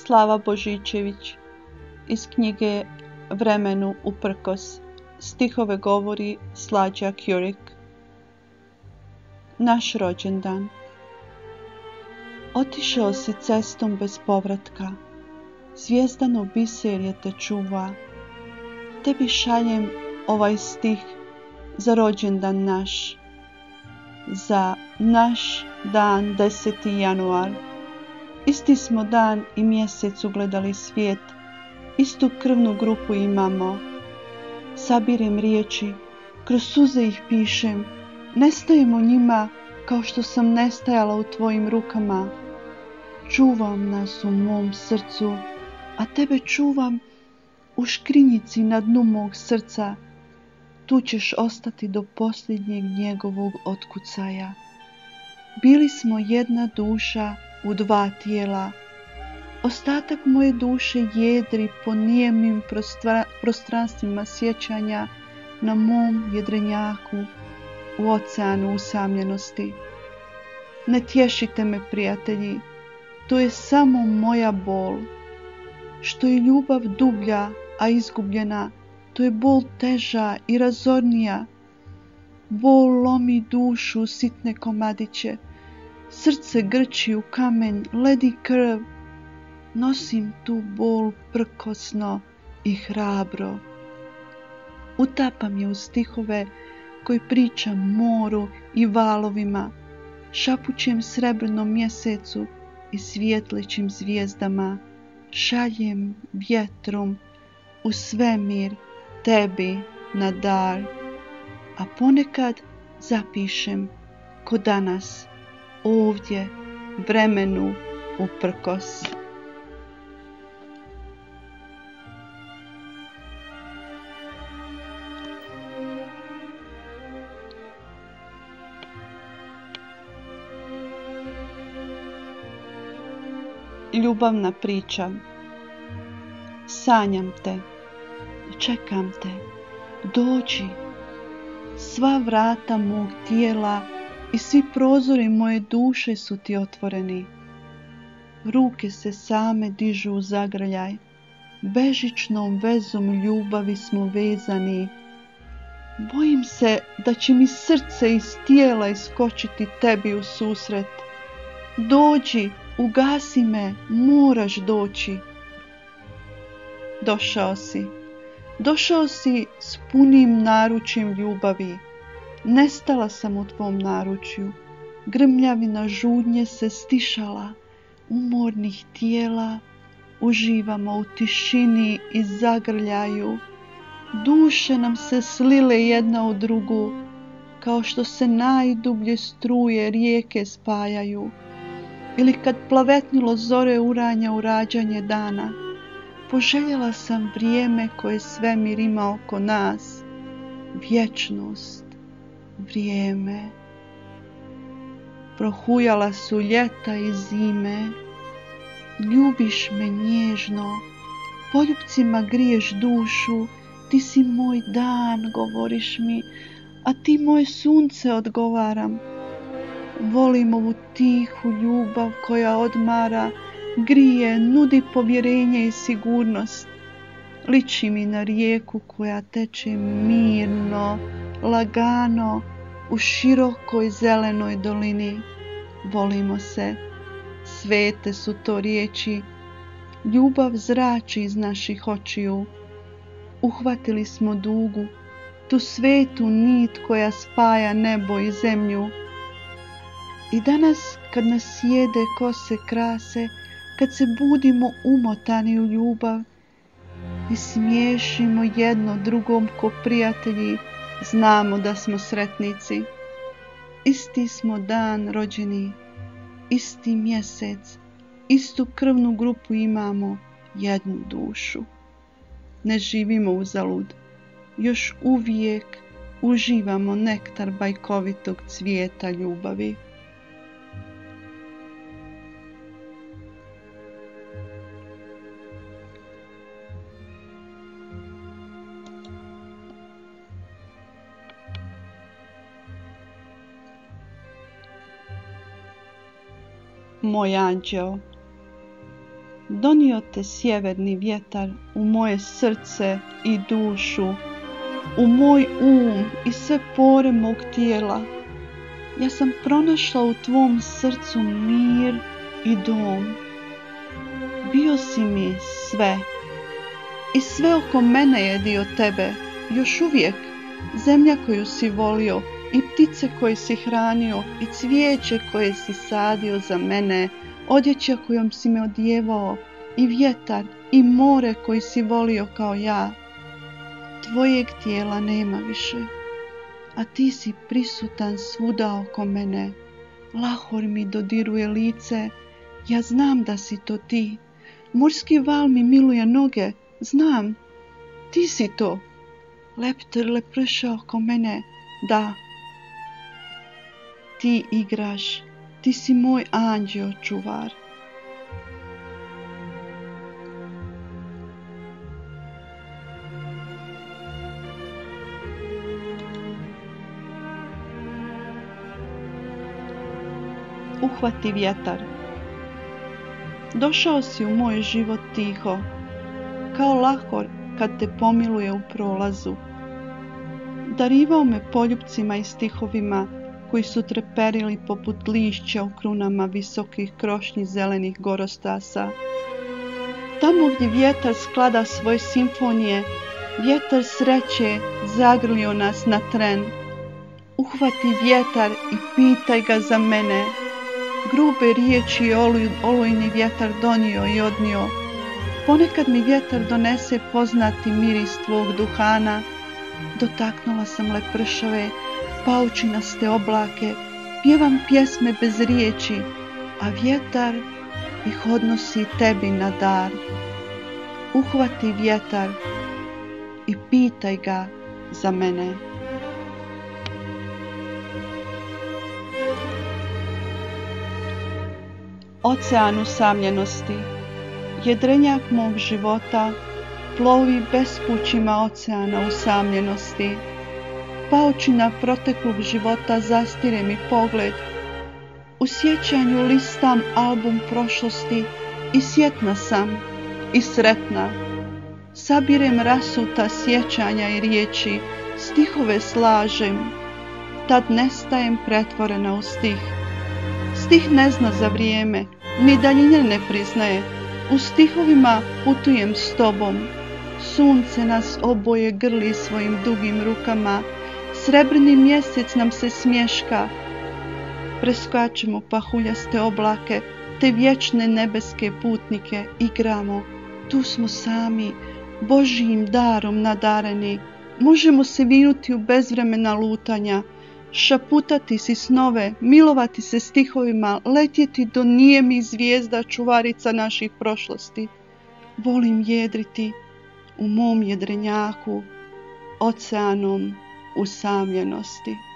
Slava Božičević iz knjige Vremenu uprkos. Stihove govori Slađa Kjurik. Naš rođendan. Otišao si cestom bez povratka. Zvijezdano biserje te čuva. Tebi šaljem ovaj stih za rođendan naš. Za naš dan 10. januar. Isti smo dan i mjesec ugledali svijet. Istu krvnu grupu imamo. Sabirem riječi, kroz suze ih pišem. Nestajem u njima kao što sam nestajala u tvojim rukama. Čuvam nas u mom srcu, a tebe čuvam u škrinjici na dnu mog srca. Tu ćeš ostati do posljednjeg njegovog otkucaja. Bili smo jedna duša u dva tijela. Ostatak moje duše jedri po nijemim prostranstvima sjećanja na mom jedrenjaku u oceanu usamljenosti. Ne tješite me, prijatelji, to je samo moja bol. Što je ljubav dublja, a izgubljena, to je bol teža i razornija. Bol lomi dušu u sitne komadiće, srce grči u kamen, ledi krv. Nosim tu bol prkosno i hrabro. Utapam je u stihove koji pričam moru i valovima, šapućem srebrnom mjesecu i svijetlećim zvijezdama, šaljem vjetrom u svemir tebi na dar, a ponekad zapišem ko danas ovdje vremenu uprkos. Ljubavna priča. Sanjam te, čekam te, dođi. Sva vrata mog tijela i svi prozori moje duše su ti otvoreni. Ruke se same dižu u zagrljaj, bežičnom vezom ljubavi smo vezani. Bojim se da će mi srce iz tijela iskočiti tebi u susret. Dođi, ugasi me, moraš doći. Došao si s punim naručjem ljubavi. Nestala sam u tvom naručju. Grmljavina žudnje se stišala. Umornih tijela uživamo u tišini i zagrljaju. Duše nam se slile jedna u drugu, kao što se najdublje struje rijeke spajaju. Ili kad plavetnilo zore uranja u rađanje dana. Poželjela sam vrijeme koje svemir ima oko nas. Vječnost, vrijeme. Prohujala su ljeta i zime. Ljubiš me nježno, poljupcima griješ dušu. Ti si moj dan, govoriš mi, a ti moje sunce, odgovaram. Volim ovu tihu ljubav koja odmara, grije, nudi povjerenje i sigurnost. Liči mi na rijeku koja teče mirno, lagano, u širokoj zelenoj dolini. Volimo se, svete su to riječi. Ljubav zrači iz naših očiju. Uhvatili smo dugu, tu svetu nit koja spaja nebo i zemlju. I danas kad nas jede kose krase, kad se budimo umotani u ljubav i smiješimo jedno drugom ko prijatelji, znamo da smo sretnici. Isti smo dan rođeni, isti mjesec, istu krvnu grupu imamo, jednu dušu. Ne živimo uzalud, još uvijek uživamo nektar bajkovitog cvijeta ljubavi. Moj anđeo. donio te sjeverni vjetar u moje srce i dušu, u moj i sve pore mog tijela. Ja sam pronašla u tvom srcu mir i dom. Bio si mi sve i sve oko mene je dio tebe, još uvijek. Zemlja koju si volio i ptice koje si hranio i cvijeće koje si sadio za mene, odjeća kojom si me odjevao i vjetar i more koji si volio kao ja. Tvojeg tijela nema više, a ti si prisutan svuda oko mene. Lahor mi dodiruje lice, ja znam da si to ti. Morski val mi miluje noge, znam, ti si to. Leptir leprša oko mene, da. Ti igraš, ti si moj anđeo čuvar. Uhvati vjetar. Došao si u moj život tiho, kao lahor kad te pomiluje u prolazu. Darivao me poljupcima i stihovima koji su treperili poput lišća u krunama visokih krošnji zelenih gorostasa. Tamo gdje vjetar sklada svoje simfonije, vjetar sreće zagrlio nas na tren. Uhvati vjetar i pitaj ga za mene. Grube riječi je olujni vjetar donio i odnio. Ponekad mi vjetar donese poznati miris tvog duhana. Dotaknula sam lepršave, paučinaste oblake, pjevam pjesme bez riječi, a vjetar ih odnosi tebi na dar. Uhvati vjetar i pitaj ga za mene. Ocean usamljenosti, jedrenjak mog života, plovi bespućima oceana usamljenosti. Paučina proteklog života zastire mi pogled. U sjećanju listam album prošlosti i sjetna sam i sretna. Sabirem rasuta sjećanja i riječi, stihove slažem. Tad nestajem pretvorena u stih. Stih ne zna za vrijeme, ni daljine ne priznaje. U stihovima putujem s tobom. Sunce nas oboje grli svojim dugim rukama. Srebrni mjesec nam se smješka. Preskačemo pahuljaste oblake, te vječne nebeske putnike, igramo. Tu smo sami, Božjim darom nadareni. Možemo se vinuti u bezvremena lutanja, šaputati si snove, milovati se stihovima, letjeti do nijemih zvijezda čuvarica naših prošlosti. Volim jedriti u mom jedrenjaku, oceanom usamljenosti.